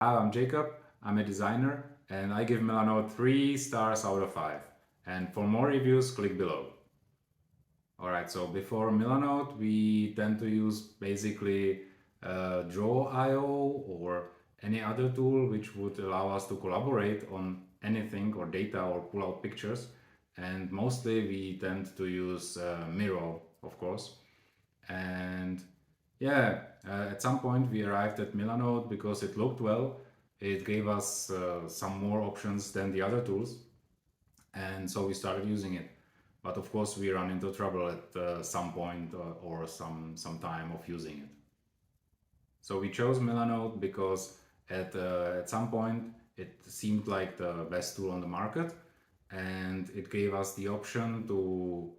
Hi, I'm Jacob, I'm a designer, and I give Milanote 3 stars out of 5. And for more reviews, click below. Alright, so before Milanote, we tend to use basically Draw.io or any other tool which would allow us to collaborate on anything or data or pull out pictures. And mostly we tend to use Miro, of course. And yeah, at some point we arrived at Milanote because it looked well. It gave us some more options than the other tools, and so we started using it. But of course, we run into trouble at some point or some time of using it. So we chose Milanote because at some point it seemed like the best tool on the market, and it gave us the option to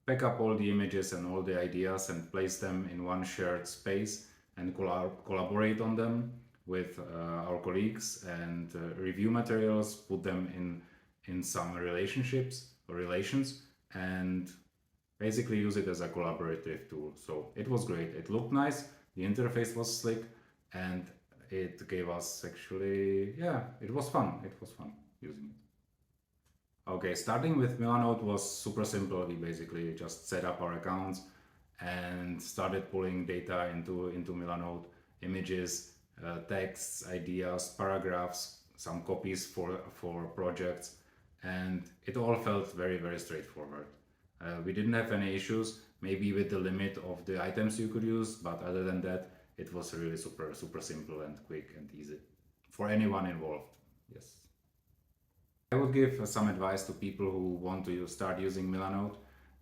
pack up all the images and all the ideas and place them in one shared space and collaborate on them with our colleagues and review materials, put them in some relationships or relations, and basically use it as a collaborative tool. So it was great. It looked nice. The interface was slick, and it gave us actually, yeah, it was fun. It was fun using it. Okay, starting with Milanote was super simple. We basically just set up our accounts and started pulling data into Milanote, images, texts, ideas, paragraphs, some copies for projects, and it all felt very, very straightforward. We didn't have any issues, maybe with the limit of the items you could use, but other than that, it was really super, super simple and quick and easy for anyone involved. Yes. I would give some advice to people who want to start using Milanote,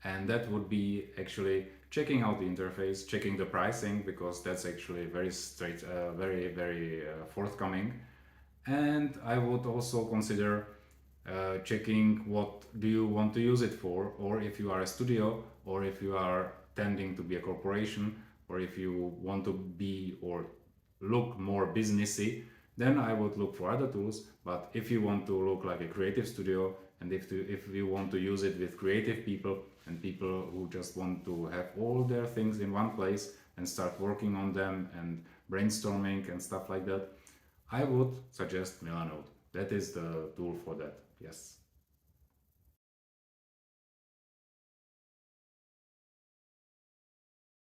and that would be actually checking out the interface, checking the pricing, because that's actually very straight, very forthcoming. And I would also consider checking what do you want to use it for, or if you are a studio, or if you are tending to be a corporation, or if you want to be or look more businessy, then I would look for other tools. But if you want to look like a creative studio, and if you want to use it with creative people and people who just want to have all their things in one place and start working on them and brainstorming and stuff like that, I would suggest Milanote. That is the tool for that. Yes.